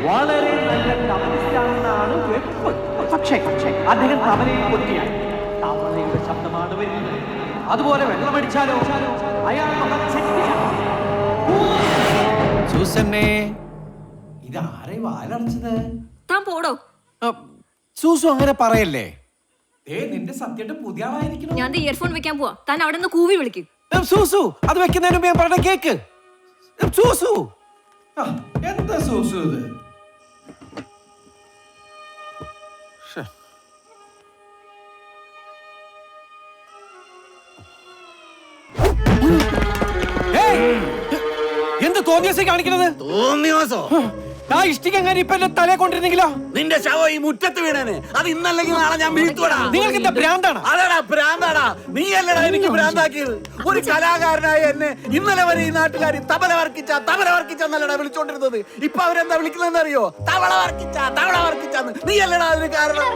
വളരെ നല്ല തബലിസ്റ്റാണെന്നാണ് വെപ്പ്. പക്ഷേ അദ്ദേഹം തബലയിൽ കൊട്ടിയാൽ തബലയുടെ ശബ്ദമാണ് വരുന്നത്. അതുപോലെ വെള്ളമടിച്ചാലോ അയാൾ സൂസന്നെ ഇതാരെ വാലടച്ചത്? താൻ പോടോ. സൂസു അങ്ങനെ പറയല്ലേ. നിന്റെ സത്യമായിട്ട് പുതിയ ആളായിരിക്കണം. ഞാൻ ഇയർഫോൺ വെക്കാൻ പോവാ. താൻ അവിടെ നിന്ന് കൂവി വിളിക്കും. സൂസു അത് വെക്കുന്നതിന് മുമ്പ് ഞാൻ പറഞ്ഞ കേക്ക്. സൂസു എന്താ സൂസു ഇത്? എന്ത് തോന്നിയാസം കാണിക്കണത്? തോന്നിയാസോ? ആ ഇഷ്ടിക അങ്ങനെ ഇപ്പൊ എന്റെ തലയെ കൊണ്ടിരുന്നെങ്കിലോ? നിന്റെ ശവം ഈ മുറ്റത്ത് വീണേനെ. അത് ഇന്നല്ലെങ്കിൽ നാളെ ഞാൻ വീഴ്ത്തുവാടാ. നിങ്ങൾക്ക് എന്താ ഭ്രാന്താണ്? അതെടാ ഭ്രാന്താടാ. നീ അല്ലടാ എനിക്ക് ഭ്രാന്താക്കിയത്. ഒരു കലാകാരനായ എന്നെ ഇന്നലെ വരെ ഈ നാട്ടുകാർ തബല വർക്കിച്ചെന്നല്ലടാ വിളിച്ചോണ്ടിരുന്നത്. ഇപ്പൊ അവരെന്താ വിളിക്കുന്നതെന്ന് അറിയോ? തവള വർക്കിച്ചാന്ന്. നീ അല്ലടാ അതിന് കാരണം.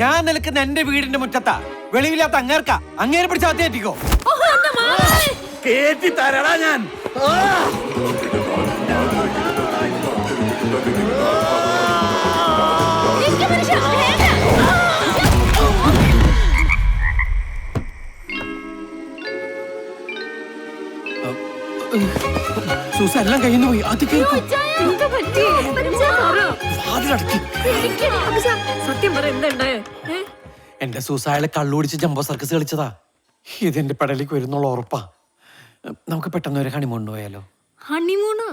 ഞാൻ നിൽക്കുന്ന എന്റെ വീടിന്റെ മുറ്റത്താ. വെളിയില്ലാത്ത അങ്ങേർക്കാ. അങ്ങേരെ പിടിച്ച് അകത്തേറ്റിക്കോ. കേറ്റി തരടാ ഞാൻ. സൂസ എല്ലാം കയ്യിന്ന് പോയി. അത് സത്യം പറ, എന്തുണ്ടായേ? എന്റെ സൂസ അയാളെ കള്ളുപിടിച്ച് ജംബോ സർക്കസ് കളിച്ചതാ. ഇതെന്റെ പടലേക്ക് വരുന്നുള്ള ഉറപ്പാ. നമുക്ക് പെട്ടെന്ന് ഒരു ഹണിമൂൺ പോയാലോ? ഹണിമൂണോ?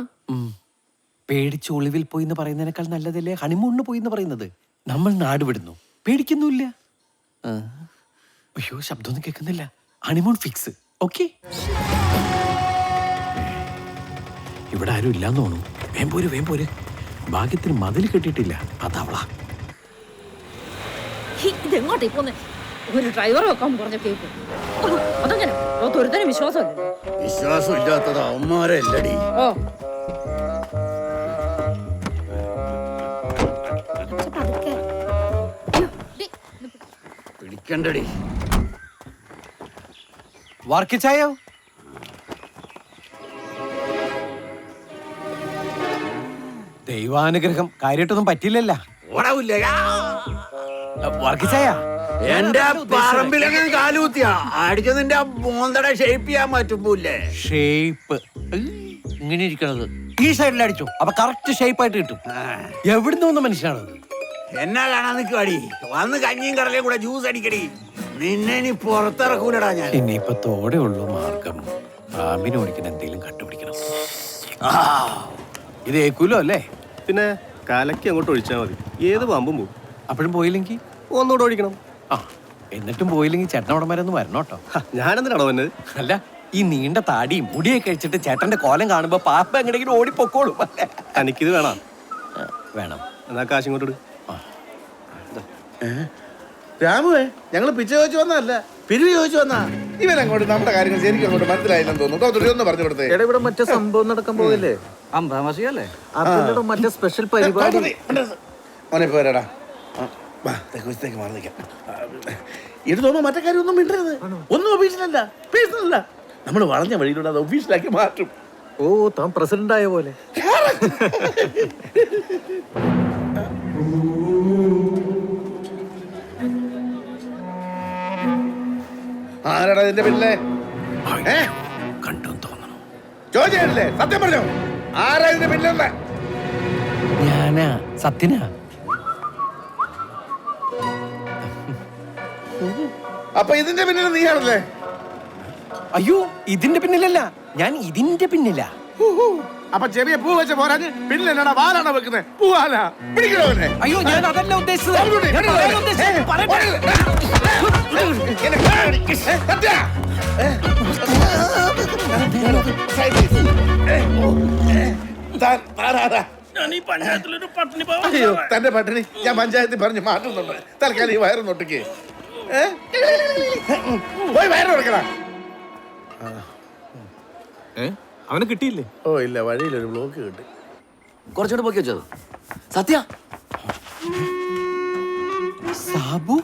പേടിച്ച് ഒളിവിൽ പോയി എന്ന് പറയുന്നതിനേക്കാൾ നല്ലതല്ലേ ഹണിമൂണിന് പോയി എന്ന് പറയുന്നത്? നമ്മൾ നാട് വിടുന്നു, പേടിക്കുന്നില്ല. അയ്യോ ശബ്ദമൊന്നും കേൾക്കുന്നില്ല. Honeymoon fix. ഓക്കെ, ഇവിടെ ആരും ഇല്ലാന്ന് തോന്നുന്നു. വേം പോര്. ഭാഗ്യത്തിന് മതിൽ കെട്ടിയിട്ടില്ല. അതവളാ. ഇതെങ്ങോട്ടേ പോന്നെ? ഒരു ഡ്രൈവർ വെക്കാൻ പറഞ്ഞ കേൾക്കും. അതങ്ങനെ ഒരുത്തരം വിശ്വാസം ഇല്ലാത്തത് അവന്മാരല്ലടി. പിടിക്കണ്ടടി. വർക്കിച്ചായോ? ദൈവാനുഗ്രഹം കാര്യമായിട്ടൊന്നും പറ്റില്ലല്ല. വർക്കിച്ചായ എന്റെ പറമ്പിലെങ്ങനെ കാലുകുത്തിയാ അടിച്ച നിന്റെ മോന്തടെ ഷേപ്പ് ചെയ്യാൻ പറ്റുമ്പോലെ. ഷേപ്പ് ഇങ്ങനെ ഇരിക്കണത് ഈ സൈഡിൽ അടിച്ചു. അപ്പൊ കറക്റ്റ് ഷേപ്പ് ആയിട്ട് കിട്ടും. എവിടുന്ന് വന്ന മനുഷ്യനാണത്? എന്നാ കാണാൻ നിൽക്കുവാടി. വന്ന് കഞ്ഞിയും കടലയും കൂടെ ജ്യൂസ് അടിക്കടി. നിന്നെ ഇനി പുറത്തിറക്കൂലടാ ഞാൻ. ഇനിയിപ്പൊ തോടെ ഉള്ളു മാർഗം. പാമ്പിനെ ഓടിക്കാൻ എന്തെങ്കിലും കണ്ടുപിടിക്കണം. ഇത് ഏക്കൂലോ അല്ലേ? പിന്നെ കാലയ്ക്ക് അങ്ങോട്ട് ഒഴിച്ചാൽ മതി. ഏത് പാമ്പും പോകും. അപ്പോഴും പോയില്ലെങ്കിൽ ഒന്നുകൂടെ ഓടിക്കണം. എന്നിട്ടും പോയില്ലെങ്കിൽ ചേട്ടൻ അവിടെ വരെ ഒന്ന് വരണം കേട്ടോ. ഞാനെന്തിനാണോ വന്നത്? അല്ല, ഈ നീണ്ട താടിയും മുടിയൊക്കെ കഴിച്ചിട്ട് ചേട്ടന്റെ കോലം കാണുമ്പോ പാപ്പ എങ്ങനെയെങ്കിലും ഓടിപ്പൊക്കോളും. എനിക്കിത് വേണം. വേണം. എന്നാ കാശ് ഇങ്ങോട്ട്. രാമുവേ, ഞങ്ങള് പിച്ച ചോദിച്ചു വന്നതല്ല, പിരിവ് ചോദിച്ചു വന്നാ. ഇവനങ്ങോട്ട് നമ്മുടെ കാര്യങ്ങൾ ശരിക്കും അങ്ങോട്ട് മനസ്സിലായില്ലെന്ന് തോന്നുന്നു. ഒന്ന് പറഞ്ഞു കൊടുത്തേ. ഇവിടെ മറ്റേ സംഭവം നടക്കാൻ പോകില്ലേ? അമ്പതാമസിയല്ലേ? അതിന്റെ മറ്റേ സ്പെഷ്യൽ പരിപാടി. മോനെ പോരാടാ. മാറി നിൽക്കാം. ഇത് തോന്നുമ്പോ മറ്റേ കാര്യം ഒന്നും മിണ്ടരുത്. ഒന്നും ഒഫീഷ്യലല്ല, പേഴ്സണല്ല. നമ്മൾ വളഞ്ഞ വഴിയിലൂടെ അത് ഒഫീഷ്യലാക്കി മാറ്റും. ഓ, താൻ പ്രസിഡന്റ് ആയ പോലെ. ആരാടാ ഇതിന്റെ പിന്നിലെ? കണ്ടു തോന്നണു. ചോദിച്ചില്ലേ? സത്യം പറഞ്ഞോ? ആരാ ഇതിന്റെ പിന്നിലെ? ഞാനാ, സത്യനാ. അപ്പൊ ഇതിന്റെ പിന്നിൽ നീയാണല്ലേ? അയ്യോ, ഇതിന്റെ പിന്നിലല്ല, ഞാൻ ഇതിന്റെ പിന്നിലാ. അപ്പൊ ചെറിയ പൂ വെച്ച പോരാഞ്ഞ് പിന്നിലെന്നാ വാലാണോ വെക്കുന്നത്? പൂവാല പിടിക്കണോ? അയ്യോ, ഞാൻ അതല്ല ഉദ്ദേശിച്ചത്. തന്റെ പട്ടിണി ഞാൻ പഞ്ചായത്തിൽ പറഞ്ഞ് മാറ്റുന്നുണ്ട്. തൽക്കാലം ഈ വയറ് നൊട്ടിക്ക് പോയി വയറ് കൊടുക്കണം. അവന് കിട്ടിയില്ലേ? ഓ ഇല്ല, വഴിയിലൊരു ബ്ലോക്ക് കിട്ടി. കുറച്ചുകൂടെ പോക്കി വെച്ചത് സത്യ. സാബു,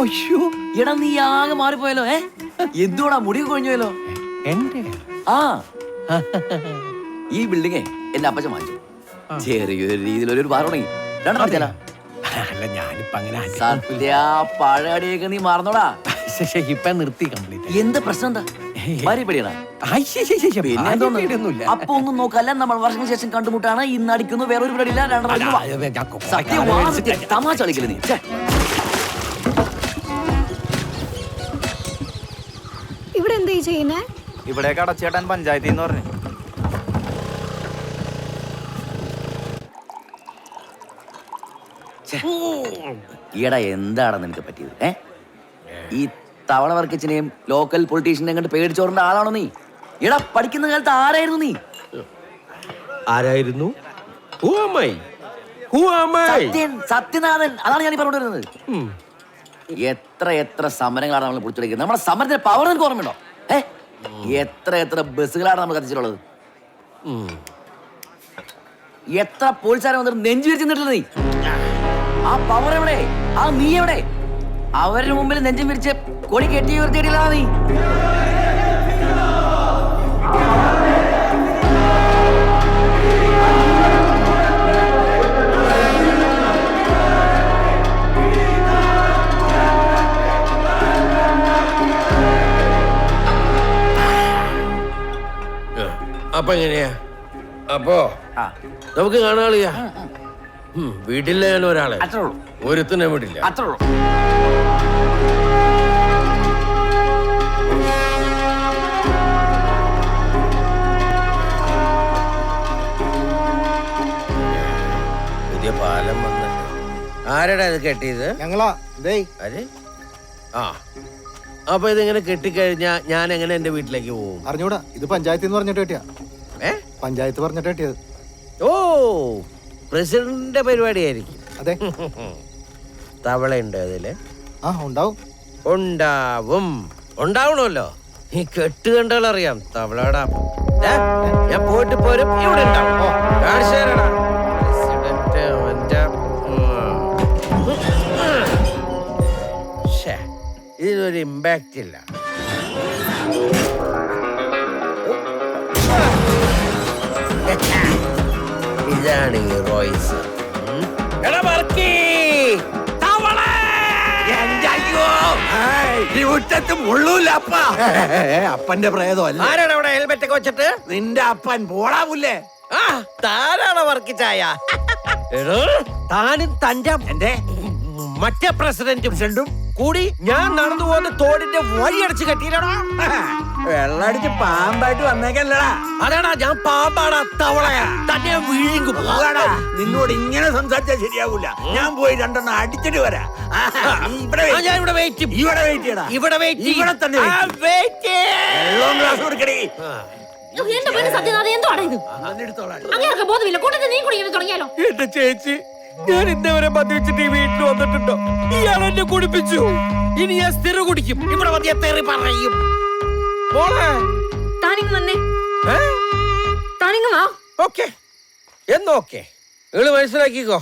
അയ്യോ എടാ, നീ ആകെ മാറിപ്പോയല്ലോ. എന്തുകൂടാ മുടി കൊഴിഞ്ഞു പോയല്ലോ. എന്റെ ആ ഈ ബിൽഡിങ്ങേ എന്റെ അപ്പച്ചൻ വാങ്ങിച്ചു. ചെറിയൊരു രീതിയിൽ ഒരു ബാർ തുടങ്ങി. രണ്ടെണ്ണം അല്ല ഞാനിപ്പോ അങ്ങനെ സത്യ പഴയടിയൊക്കെ നീ മറന്നോടാ. ഇപ്പൊ നിർത്തി കംപ്ലീറ്റ്. എന്ത് പ്രശ്നം എന്താ? ഭാര്യ പേടിയാണാ? പിന്നെ എന്തോന്നില്ല. അപ്പൊ ഒന്നും നോക്കല്ല, നമ്മൾ വർഷങ്ങൾക്ക് ശേഷം കണ്ടുമുട്ടാണ്. ഇന്ന് അടിക്കുന്നു, വേറൊരു പരിപാടിയില്ല. സത്യം തമാശ കളിക്കില്ല നീ. ഇവിടെ എന്താ ചെയ്യുന്നേ? ഇവിടെ അടച്ചേട്ടാൻ പഞ്ചായത്തിൽ നിന്ന് പറഞ്ഞു. ഈടാ എന്താണ് നിനക്ക് പറ്റിയത്? ഈ തവള വർക്കിച്ചിനെയും ലോക്കൽ പൊളിറ്റീഷ്യനെയും കണ്ട് പേടിച്ചോറിന്റെ ആളാണോ നീ? ഈടാ പഠിക്കുന്ന കാലത്ത് ആരായിരുന്നു നീ? ആരായിരുന്നു? സത്യനാഥൻ. അതാണ് ഞാൻ പറഞ്ഞുകൊണ്ടിരുന്നത്. എത്ര സമരങ്ങളാണ് നമ്മൾ പൊളിച്ചെടുക്കുന്നത്. നമ്മുടെ സമരത്തിന്റെ പവർ നിനക്ക് ഓർമ്മയുണ്ടോ? എത്ര ബസ്സുകളാണ് നമ്മൾ കത്തിച്ചിട്ടുള്ളത്. എത്ര പോലീസുകാരെ വന്നിട്ട് നെഞ്ചു വിരിച്ച് നിന്നിട്ടില്ല നീ. ആ പവർ എവിടെ? ആ നീ എവിടെ? അവരുടെ മുമ്പിൽ നെഞ്ചും വിരിച്ച് കൊടി കെട്ടി ഉയർത്തിയിട്ടില്ല നീ. അപ്പൊ എങ്ങനെയാ? അപ്പോ നമുക്ക് കാണാളിയാ. വീട്ടിലെ ഒരാളെ അത്രേ ഉള്ളൂ. ഒരുത്തിനെ വിടില്ല. അത്രേ ഉള്ളൂ. പുതിയ പാലം വന്നിട്ട് ആരടാ ഇത് കെട്ടിയത്? ഞങ്ങളാ അരെ ആ അപ്പൊ ഇതിങ്ങനെ കെട്ടിക്കഴിഞ്ഞാ ഞാൻ എങ്ങനെ എന്റെ വീട്ടിലേക്ക് പോകും? അറിഞ്ഞൂടാ. ഇത് പഞ്ചായത്തിൽ നിന്ന് പറഞ്ഞിട്ട് കിട്ടിയാ. പഞ്ചായത്ത് പറഞ്ഞിട്ട് കിട്ടിയത്. ഓ പ്രസിഡന്റിന്റെ പരിപാടിയായിരിക്കും. അതെ. തവളയുണ്ട് അതില്? ആ ഉണ്ടാവും. ഉണ്ടാവണമല്ലോ. ഈ കെട്ട് കണ്ടാൽ അറിയാം തവളടാ. ഞാൻ പോയിട്ട് പോരും. ഇവിടെ ഉണ്ടാവും. പ്രസിഡന്റ് ഇതിനൊരു ഇമ്പാക്റ്റ് ഇല്ല. ഇതാണ് ഈ റോയ്സ്. അപ്പന്റെ പ്രേതമല്ല. ആരാണ് അവിടെ ഹെൽമെറ്റ് ഒക്കെ വെച്ചിട്ട്? നിന്റെ അപ്പൻ പോടാവൂല്ലേ? താനാണോ വർക്കിച്ചായ? താനും തന്റെ എന്റെ മറ്റേ പ്രസിഡന്റും കൂടി ഞാൻ നടന്നു പോകുന്ന തോടിന്റെ വഴിയടച്ച് കെട്ടിയില്ലടാ. വെള്ളടിച്ച് പാമ്പായിട്ട് വന്നേക്കല്ലടാ. അതാടാ ഞാൻ പാമ്പാടാ തവളയാ. തന്നെ വീഴും. നിന്നോട് ഇങ്ങനെ സംസാരിച്ചാൽ ശരിയാവൂല. ഞാൻ പോയി രണ്ടെണ്ണം അടിച്ചിട്ട് വരാം. ഞാൻ ഇവിടെ വെയിറ്റ് ഇവിടെ വെയിറ്റ് ചെയ്യടാ. ഇവിടെ തന്നെ വെള്ളവും ഗ്ലാസ് കൊടുക്കണേ. എന്റെ പേര് സത്യനാഥ. എന്തുവാണ് ഇത്? അങ്ങനെ ബോധമില്ല. കൂട്ടത്തിൽ നീ കൂടി ഇങ്ങനെ തുടങ്ങിയാലോ? എന്റെ ചേച്ചി, ഞാൻ ഇന്നവരെ മദ്യവെച്ചിട്ട് ഈ വീട്ടിൽ വന്നിട്ടുണ്ടോ? ഇയാൾ എന്നെ കുടിപ്പിച്ചു. ഇനി ഞാൻ സ്ഥിരം കുടിക്കും. ഇവിടെ മതിയെ തെറി പറയും. മോളെ താനിങ് വന്നേ. താനിങ് വാ. ഓക്കെ എന്നോക്കെ മനസ്സിലാക്കിക്കോ.